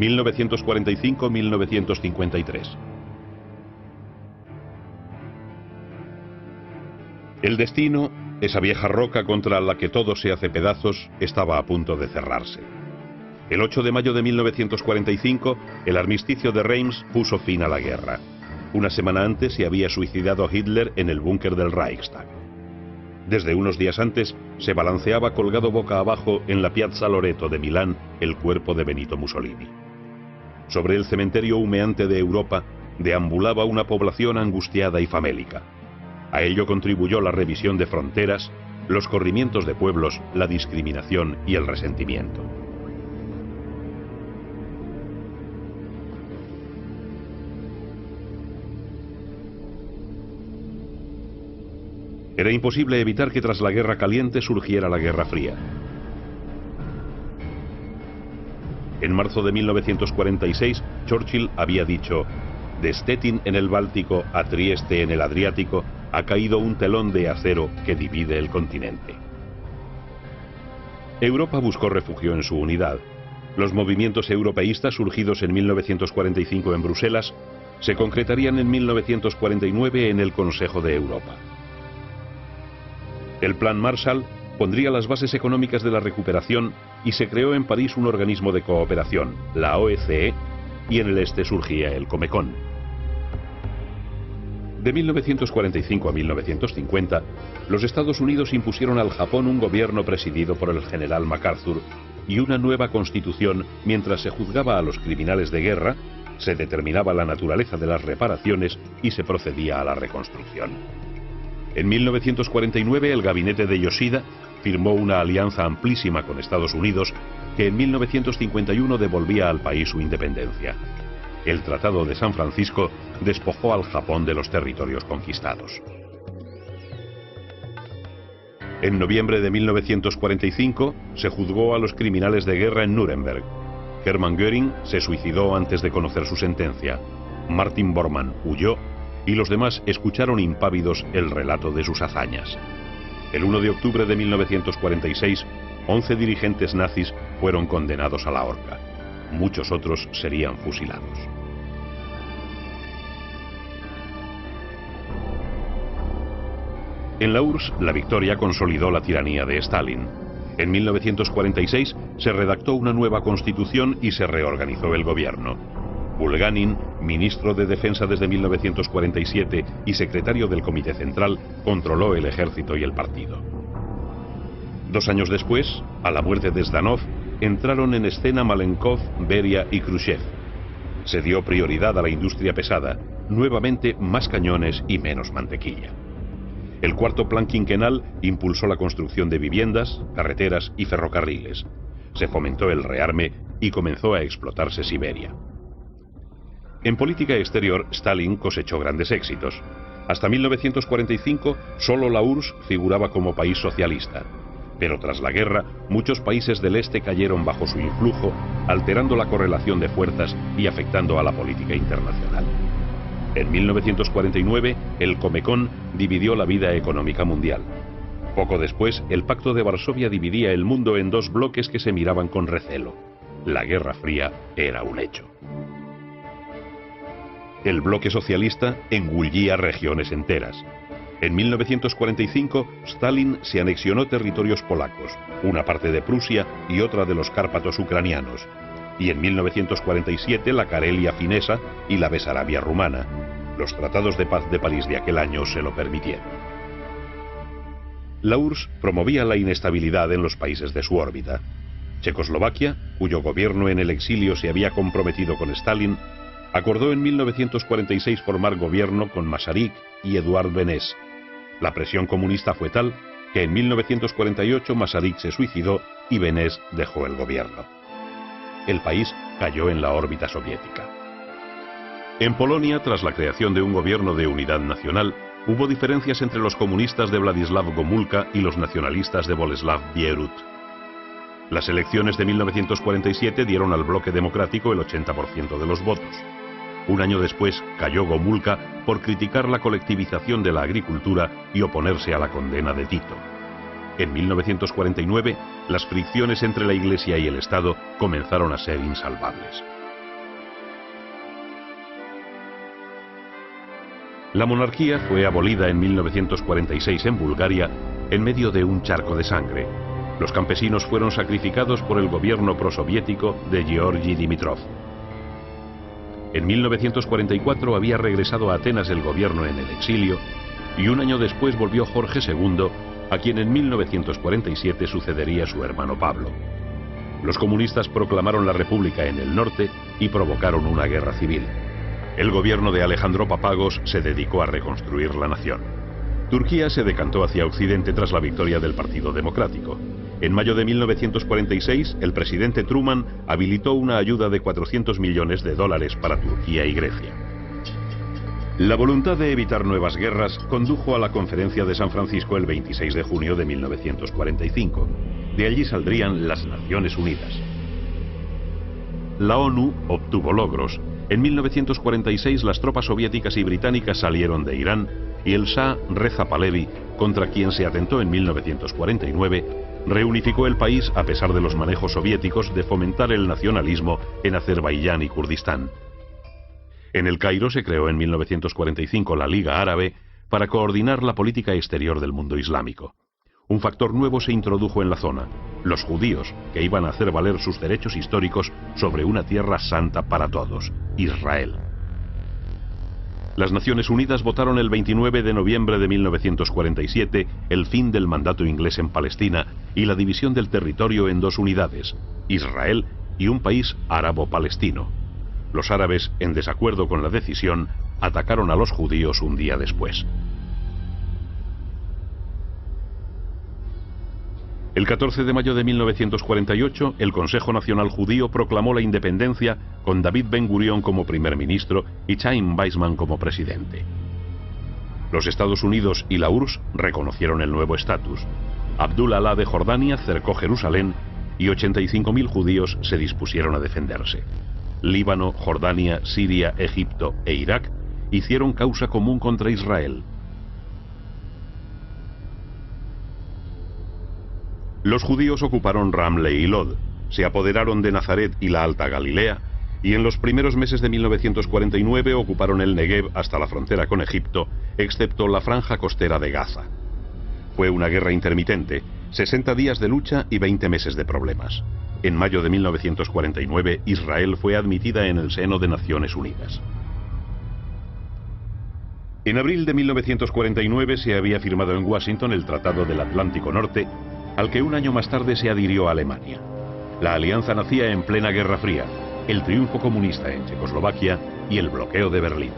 1945-1953. El destino, esa vieja roca contra la que todo se hace pedazos, estaba a punto de cerrarse. El 8 de mayo de 1945, el armisticio de Reims puso fin a la guerra. Una semana antes se había suicidado Hitler en el búnker del Reichstag. Desde unos días antes, se balanceaba colgado boca abajo en la Piazza Loreto de Milán el cuerpo de Benito Mussolini. Sobre el cementerio humeante de Europa deambulaba una población angustiada y famélica. A ello contribuyó la revisión de fronteras, los corrimientos de pueblos, la discriminación y el resentimiento. Era imposible evitar que tras la Guerra Caliente surgiera la Guerra Fría. En marzo de 1946, Churchill había dicho: de Stettin en el Báltico a Trieste en el Adriático ha caído un telón de acero que divide el continente. Europa buscó refugio en su unidad. Los movimientos europeístas surgidos en 1945 en Bruselas se concretarían en 1949 en el Consejo de Europa. El Plan Marshall pondría las bases económicas de la recuperación y se creó en París un organismo de cooperación, la OECE, y en el este surgía el Comecon. De 1945 a 1950, los Estados Unidos impusieron al Japón un gobierno presidido por el general MacArthur y una nueva constitución mientras se juzgaba a los criminales de guerra, se determinaba la naturaleza de las reparaciones y se procedía a la reconstrucción. En 1949 el gabinete de Yoshida firmó una alianza amplísima con Estados Unidos que en 1951 devolvía al país su independencia. El Tratado de San Francisco despojó al Japón de los territorios conquistados. En noviembre de 1945 se juzgó a los criminales de guerra en Nuremberg. Hermann Göring se suicidó antes de conocer su sentencia. Martin Bormann huyó y los demás escucharon impávidos el relato de sus hazañas. El 1 de octubre de 1946, 11 dirigentes nazis fueron condenados a la horca. Muchos otros serían fusilados. En la URSS, la victoria consolidó la tiranía de Stalin. En 1946 se redactó una nueva constitución y se reorganizó el gobierno. Bulganin, ministro de Defensa desde 1947 y secretario del Comité Central, controló el ejército y el partido. 2 años después, a la muerte de Zdanov, entraron en escena Malenkov, Beria y Khrushchev. Se dio prioridad a la industria pesada, nuevamente más cañones y menos mantequilla. El cuarto plan quinquenal impulsó la construcción de viviendas, carreteras y ferrocarriles. Se fomentó el rearme y comenzó a explotarse Siberia. En política exterior, Stalin cosechó grandes éxitos. Hasta 1945, solo la URSS figuraba como país socialista. Pero tras la guerra, muchos países del este cayeron bajo su influjo, alterando la correlación de fuerzas y afectando a la política internacional. En 1949, el Comecon dividió la vida económica mundial. Poco después, el Pacto de Varsovia dividía el mundo en 2 bloques que se miraban con recelo. La Guerra Fría era un hecho. El bloque socialista engullía regiones enteras. En 1945, Stalin se anexionó territorios polacos, una parte de Prusia y otra de los Cárpatos ucranianos, y en 1947 la Carelia finesa y la Besarabia rumana. Los tratados de paz de París de aquel año se lo permitieron. La URSS promovía la inestabilidad en los países de su órbita. Checoslovaquia, cuyo gobierno en el exilio se había comprometido con Stalin, acordó en 1946 formar gobierno con Masaryk y Eduard Beneš. La presión comunista fue tal que en 1948 Masaryk se suicidó y Beneš dejó el gobierno. El país cayó en la órbita soviética. En Polonia, tras la creación de un gobierno de unidad nacional, hubo diferencias entre los comunistas de Władysław Gomulka y los nacionalistas de Boleslav Bierut. Las elecciones de 1947 dieron al bloque democrático el 80% de los votos. Un año después cayó Gomulka por criticar la colectivización de la agricultura y oponerse a la condena de Tito. En 1949, las fricciones entre la Iglesia y el Estado comenzaron a ser insalvables. La monarquía fue abolida en 1946 en Bulgaria en medio de un charco de sangre. Los campesinos fueron sacrificados por el gobierno prosoviético de Georgi Dimitrov. En 1944 había regresado a Atenas el gobierno en el exilio y un año después volvió Jorge II, a quien en 1947 sucedería su hermano Pablo. Los comunistas proclamaron la República en el norte y provocaron una guerra civil. El gobierno de Alejandro Papagos se dedicó a reconstruir la nación. Turquía se decantó hacia Occidente tras la victoria del Partido Democrático. En mayo de 1946, el presidente Truman habilitó una ayuda de $400 millones para Turquía y Grecia. La voluntad de evitar nuevas guerras condujo a la Conferencia de San Francisco el 26 de junio de 1945. De allí saldrían las Naciones Unidas. La ONU obtuvo logros. En 1946 las tropas soviéticas y británicas salieron de Irán y el Shah Reza Pahlavi, contra quien se atentó en 1949, reunificó el país a pesar de los manejos soviéticos de fomentar el nacionalismo en Azerbaiyán y Kurdistán. En El Cairo se creó en 1945 la Liga Árabe para coordinar la política exterior del mundo islámico. Un factor nuevo se introdujo en la zona: los judíos, que iban a hacer valer sus derechos históricos sobre una tierra santa para todos, Israel. Las Naciones Unidas votaron el 29 de noviembre de 1947 el fin del mandato inglés en Palestina y la división del territorio en dos unidades, Israel y un país árabo-palestino. Los árabes, en desacuerdo con la decisión, atacaron a los judíos un día después. El 14 de mayo de 1948, el Consejo Nacional Judío proclamó la independencia con David Ben Gurión como primer ministro y Chaim Weizmann como presidente. Los Estados Unidos y la URSS reconocieron el nuevo estatus. Abdul Alá de Jordania cercó Jerusalén y 85.000 judíos se dispusieron a defenderse. Líbano, Jordania, Siria, Egipto e Irak hicieron causa común contra Israel. Los judíos ocuparon Ramle y Lod, se apoderaron de Nazaret y la Alta Galilea, y en los primeros meses de 1949 ocuparon el Negev hasta la frontera con Egipto, excepto la franja costera de Gaza. Fue una guerra intermitente, 60 días de lucha y 20 meses de problemas. En mayo de 1949, Israel fue admitida en el seno de Naciones Unidas. En abril de 1949 se había firmado en Washington el Tratado del Atlántico Norte, al que un año más tarde se adhirió Alemania. La alianza nacía en plena Guerra Fría, el triunfo comunista en Checoslovaquia y el bloqueo de Berlín.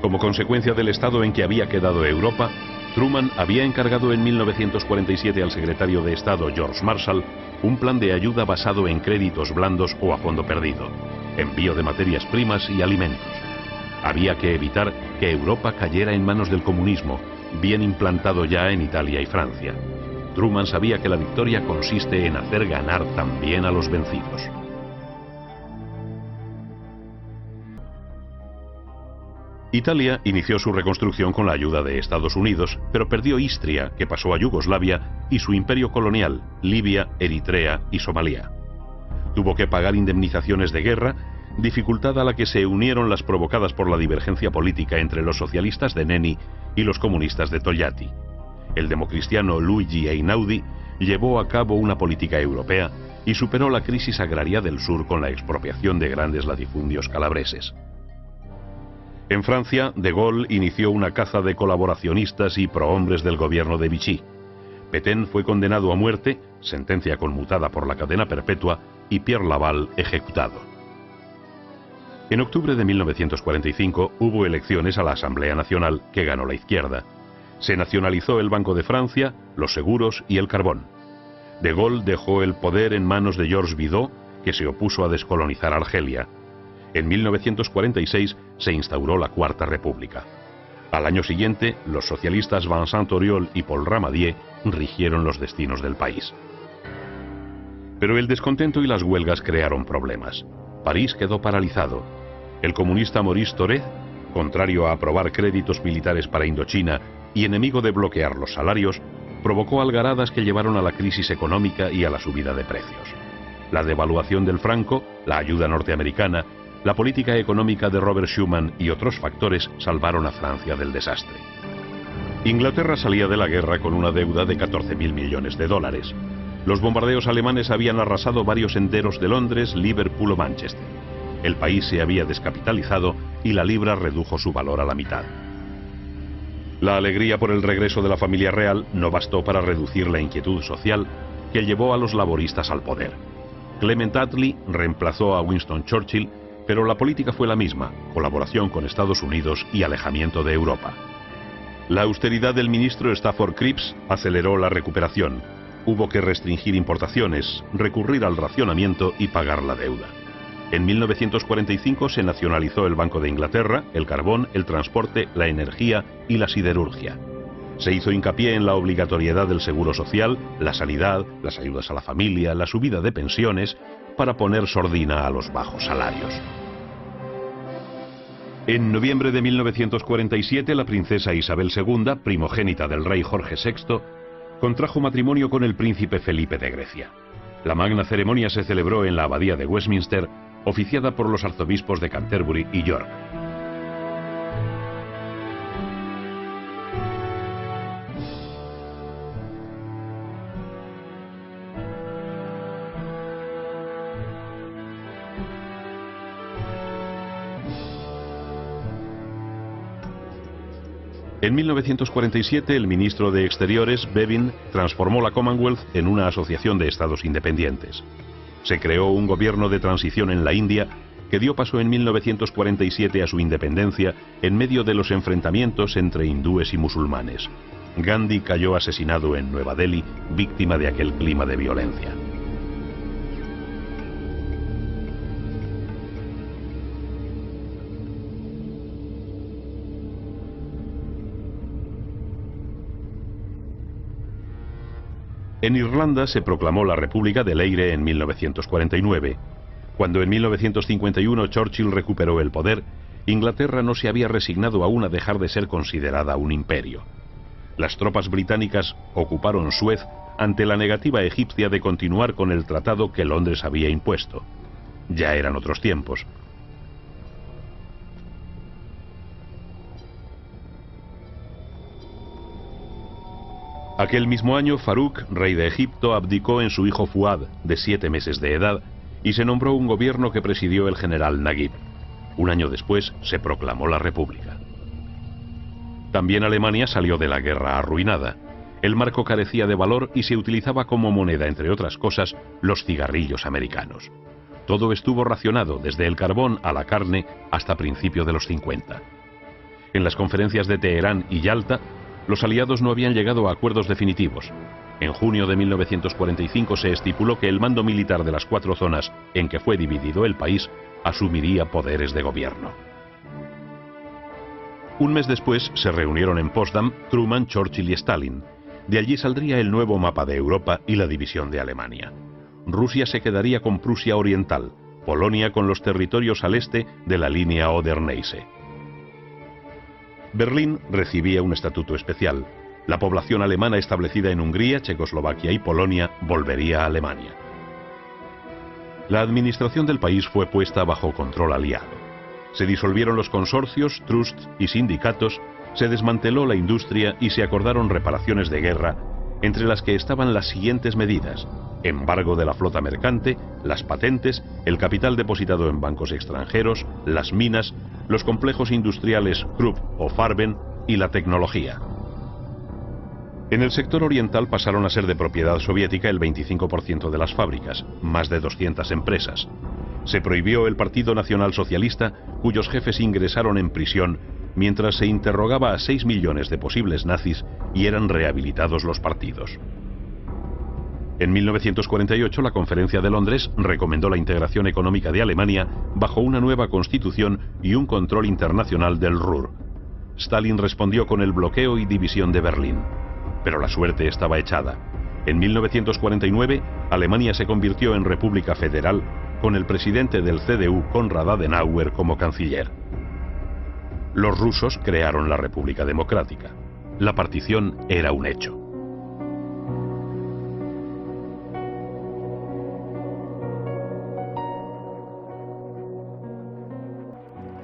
Como consecuencia del estado en que había quedado Europa, Truman había encargado en 1947 al secretario de Estado George Marshall un plan de ayuda basado en créditos blandos o a fondo perdido, envío de materias primas y alimentos. Había que evitar que Europa cayera en manos del comunismo, bien implantado ya en Italia y Francia. Truman sabía que la victoria consiste en hacer ganar también a los vencidos. Italia inició su reconstrucción con la ayuda de Estados Unidos, pero perdió Istria, que pasó a Yugoslavia, y su imperio colonial, Libia, Eritrea y Somalia. Tuvo que pagar indemnizaciones de guerra, dificultad a la que se unieron las provocadas por la divergencia política entre los socialistas de Neni y los comunistas de Togliatti. El democristiano Luigi Einaudi llevó a cabo una política europea y superó la crisis agraria del sur con la expropiación de grandes latifundios calabreses. En Francia, De Gaulle inició una caza de colaboracionistas y prohombres del gobierno de Vichy. Pétain fue condenado a muerte, sentencia conmutada por la cadena perpetua, y Pierre Laval ejecutado. En octubre de 1945 hubo elecciones a la Asamblea Nacional que ganó la izquierda. Se nacionalizó el Banco de Francia, los seguros y el carbón. De Gaulle dejó el poder en manos de Georges Bidault, que se opuso a descolonizar Argelia. En 1946 se instauró la Cuarta República. Al año siguiente, los socialistas Vincent Auriol y Paul Ramadier rigieron los destinos del país. Pero el descontento y las huelgas crearon problemas. París quedó paralizado. El comunista Maurice Thorez, contrario a aprobar créditos militares para Indochina y enemigo de bloquear los salarios, provocó algaradas que llevaron a la crisis económica y a la subida de precios. La devaluación del franco, la ayuda norteamericana la política económica de Robert Schuman y otros factores salvaron a Francia del desastre. Inglaterra salía de la guerra con una deuda de 14.000 millones de dólares. Los bombardeos alemanes habían arrasado varios enteros de Londres, Liverpool o Manchester. El país se había descapitalizado y la libra redujo su valor a la mitad. La alegría por el regreso de la familia real no bastó para reducir la inquietud social que llevó a los laboristas al poder. Clement Attlee reemplazó a Winston Churchill, pero la política fue la misma: colaboración con Estados Unidos y alejamiento de Europa. La austeridad del ministro Stafford Cripps aceleró la recuperación. Hubo que restringir importaciones, recurrir al racionamiento y pagar la deuda. En 1945 se nacionalizó el Banco de Inglaterra, el carbón, el transporte, la energía y la siderurgia. Se hizo hincapié en la obligatoriedad del seguro social, la sanidad, las ayudas a la familia, la subida de pensiones, para poner sordina a los bajos salarios. En noviembre de 1947, la princesa Isabel II, primogénita del rey Jorge VI, contrajo matrimonio con el príncipe Felipe de Grecia. La magna ceremonia se celebró en la abadía de Westminster, oficiada por los arzobispos de Canterbury y York. En 1947, el ministro de Exteriores, Bevin, transformó la Commonwealth en una asociación de estados independientes. Se creó un gobierno de transición en la India que dio paso en 1947 a su independencia en medio de los enfrentamientos entre hindúes y musulmanes. Gandhi cayó asesinado en Nueva Delhi, víctima de aquel clima de violencia. En Irlanda se proclamó la República del Eire en 1949. Cuando en 1951 Churchill recuperó el poder, Inglaterra no se había resignado aún a dejar de ser considerada un imperio. Las tropas británicas ocuparon Suez ante la negativa egipcia de continuar con el tratado que Londres había impuesto. Ya eran otros tiempos. Aquel mismo año, Farouk, rey de Egipto, abdicó en su hijo Fuad, de 7 meses de edad, y se nombró un gobierno que presidió el general Naguib. Un año después se proclamó la República. También Alemania salió de la guerra arruinada. El marco carecía de valor y se utilizaba como moneda, entre otras cosas, los cigarrillos americanos. Todo estuvo racionado, desde el carbón a la carne hasta principios de los 50. En las conferencias de Teherán y Yalta, los aliados no habían llegado a acuerdos definitivos. En junio de 1945 se estipuló que el mando militar de las 4 zonas en que fue dividido el país asumiría poderes de gobierno. Un mes después se reunieron en Potsdam Truman, Churchill y Stalin. De allí saldría el nuevo mapa de Europa y la división de Alemania. Rusia se quedaría con Prusia Oriental, Polonia con los territorios al este de la línea Oder-Neisse. Berlín recibía un estatuto especial. La población alemana establecida en Hungría, Checoslovaquia y Polonia volvería a Alemania. La administración del país fue puesta bajo control aliado. Se disolvieron los consorcios, trusts y sindicatos, se desmanteló la industria y se acordaron reparaciones de guerra, entre las que estaban las siguientes medidas: embargo de la flota mercante, las patentes, el capital depositado en bancos extranjeros, las minas, los complejos industriales Krupp o Farben y la tecnología. En el sector oriental pasaron a ser de propiedad soviética el 25% de las fábricas, más de 200 empresas. Se prohibió el Partido Nacional Socialista, cuyos jefes ingresaron en prisión, mientras se interrogaba a 6 millones de posibles nazis y eran rehabilitados los partidos. En 1948, la Conferencia de Londres recomendó la integración económica de Alemania bajo una nueva constitución y un control internacional del Ruhr. Stalin respondió con el bloqueo y división de Berlín. Pero la suerte estaba echada. En 1949, Alemania se convirtió en república federal, con el presidente del CDU, Konrad Adenauer, como canciller. Los rusos crearon la República Democrática. La partición era un hecho.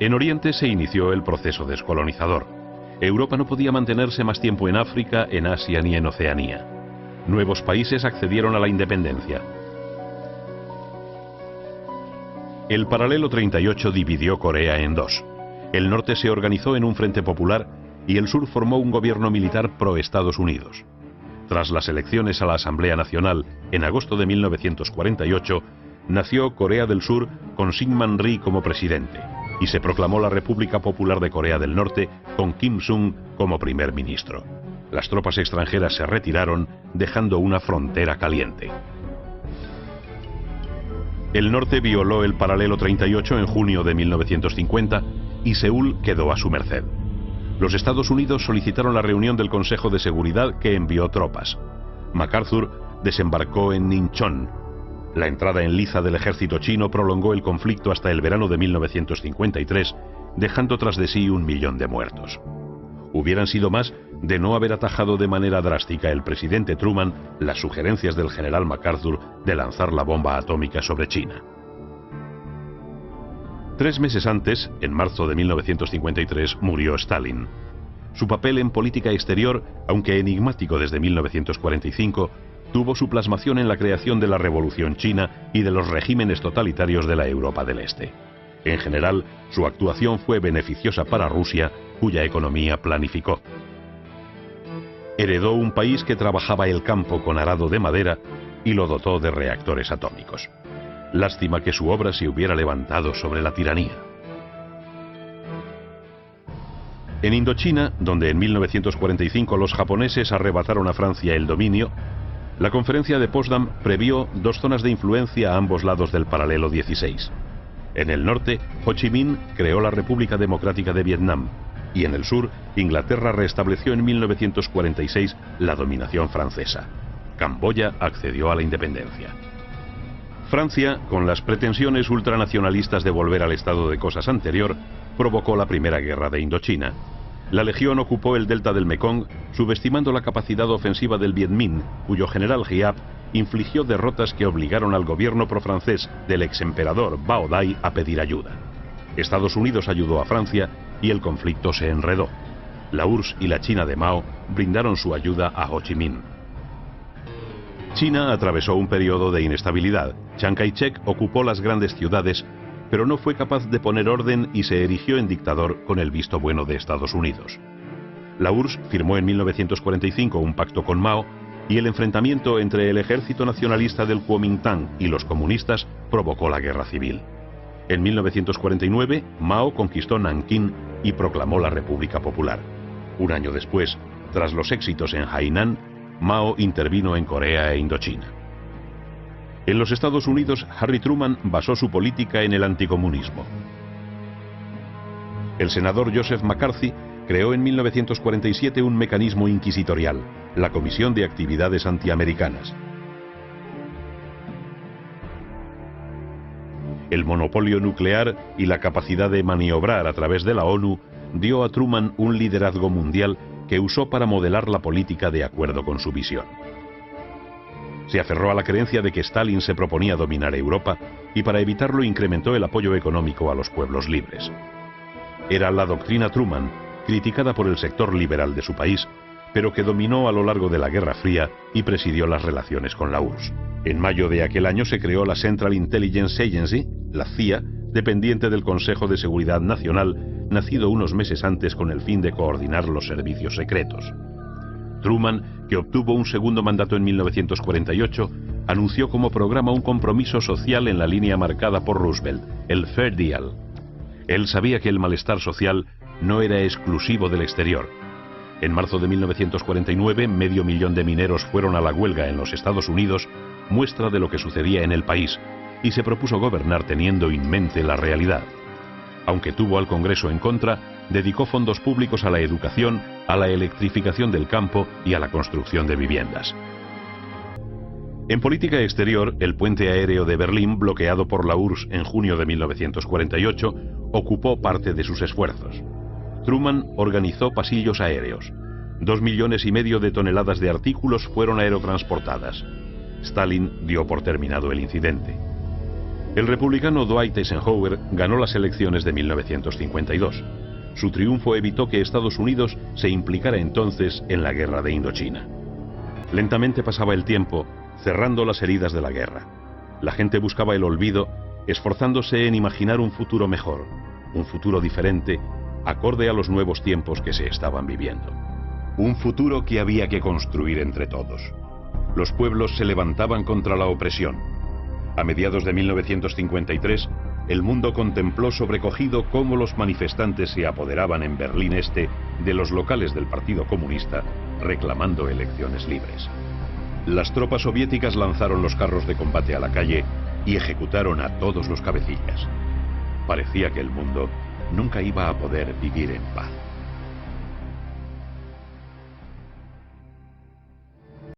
En Oriente se inició el proceso descolonizador. Europa no podía mantenerse más tiempo en África, en Asia ni en Oceanía. Nuevos países accedieron a la independencia. El paralelo 38 dividió Corea en dos. El norte se organizó en un frente popular y el sur formó un gobierno militar pro-Estados Unidos. Tras las elecciones a la Asamblea Nacional en agosto de 1948, nació Corea del Sur con Syngman Rhee como presidente y se proclamó la República Popular de Corea del Norte con Kim Sung como primer ministro. Las tropas extranjeras se retiraron, dejando una frontera caliente. El norte violó el paralelo 38 en junio de 1950 y Seúl quedó a su merced. Los Estados Unidos solicitaron la reunión del Consejo de Seguridad, que envió tropas. MacArthur desembarcó en Incheon. La entrada en liza del ejército chino prolongó el conflicto hasta el verano de 1953, dejando tras de sí 1 millón de muertos. Hubieran sido más de no haber atajado de manera drástica el presidente Truman las sugerencias del general MacArthur de lanzar la bomba atómica sobre China. 3 meses antes, en marzo de 1953, murió Stalin. Su papel en política exterior, aunque enigmático desde 1945, tuvo su plasmación en la creación de la Revolución China y de los regímenes totalitarios de la Europa del Este. En general, su actuación fue beneficiosa para Rusia, cuya economía planificó. Heredó un país que trabajaba el campo con arado de madera y lo dotó de reactores atómicos. Lástima que su obra se hubiera levantado sobre la tiranía. En Indochina, donde en 1945 los japoneses arrebataron a Francia el dominio, la conferencia de Potsdam previó 2 zonas de influencia a ambos lados del paralelo 16. En el norte, Ho Chi Minh creó la República Democrática de Vietnam, y en el sur, Inglaterra restableció en 1946 la dominación francesa. Camboya accedió a la independencia. Francia, con las pretensiones ultranacionalistas de volver al estado de cosas anterior, provocó la Primera Guerra de Indochina. La legión ocupó el delta del Mekong, subestimando la capacidad ofensiva del Viet Minh, cuyo general Giap infligió derrotas que obligaron al gobierno profrancés del exemperador Bao Dai a pedir ayuda. Estados Unidos ayudó a Francia y el conflicto se enredó. La URSS y la China de Mao brindaron su ayuda a Ho Chi Minh. China atravesó un periodo de inestabilidad. Chiang Kai-shek ocupó las grandes ciudades, pero no fue capaz de poner orden y se erigió en dictador con el visto bueno de Estados Unidos. La URSS firmó en 1945 un pacto con Mao y el enfrentamiento entre el ejército nacionalista del Kuomintang y los comunistas provocó la guerra civil. En 1949, Mao conquistó Nankín y proclamó la República Popular. Un año después, tras los éxitos en Hainan, Mao intervino en Corea e Indochina. En los Estados Unidos, Harry Truman basó su política en el anticomunismo. El senador Joseph McCarthy creó en 1947 un mecanismo inquisitorial, la Comisión de Actividades Antiamericanas. El monopolio nuclear y la capacidad de maniobrar a través de la ONU dio a Truman un liderazgo mundial que usó para modelar la política de acuerdo con su visión. Se aferró a la creencia de que Stalin se proponía dominar Europa y para evitarlo incrementó el apoyo económico a los pueblos libres. Era la doctrina Truman, criticada por el sector liberal de su país, pero que dominó a lo largo de la Guerra Fría y presidió las relaciones con la URSS. En mayo de aquel año se creó la Central Intelligence Agency, la CIA, dependiente del Consejo de Seguridad Nacional, nacido unos meses antes con el fin de coordinar los servicios secretos. Truman, que obtuvo un segundo mandato en 1948, anunció como programa un compromiso social en la línea marcada por Roosevelt, el Fair Deal. Él sabía que el malestar social no era exclusivo del exterior. En marzo de 1949, 500.000 de mineros fueron a la huelga en los Estados Unidos, muestra de lo que sucedía en el país, y se propuso gobernar teniendo en mente la realidad. Aunque tuvo al Congreso en contra, dedicó fondos públicos a la educación, a la electrificación del campo y a la construcción de viviendas. En política exterior, el puente aéreo de Berlín, bloqueado por la URSS en junio de 1948, ocupó parte de sus esfuerzos. Truman organizó pasillos aéreos. 2,5 millones de toneladas de artículos fueron aerotransportadas. Stalin dio por terminado el incidente. El republicano Dwight Eisenhower ganó las elecciones de 1952. Su triunfo evitó que Estados Unidos se implicara entonces en la guerra de Indochina. Lentamente pasaba el tiempo, cerrando las heridas de la guerra. La gente buscaba el olvido, esforzándose en imaginar un futuro mejor, un futuro diferente, acorde a los nuevos tiempos que se estaban viviendo. Un futuro que había que construir entre todos. Los pueblos se levantaban contra la opresión. A mediados de 1953, el mundo contempló sobrecogido cómo los manifestantes se apoderaban en Berlín Este de los locales del Partido Comunista, reclamando elecciones libres. Las tropas soviéticas lanzaron los carros de combate a la calle y ejecutaron a todos los cabecillas. Parecía que el mundo nunca iba a poder vivir en paz.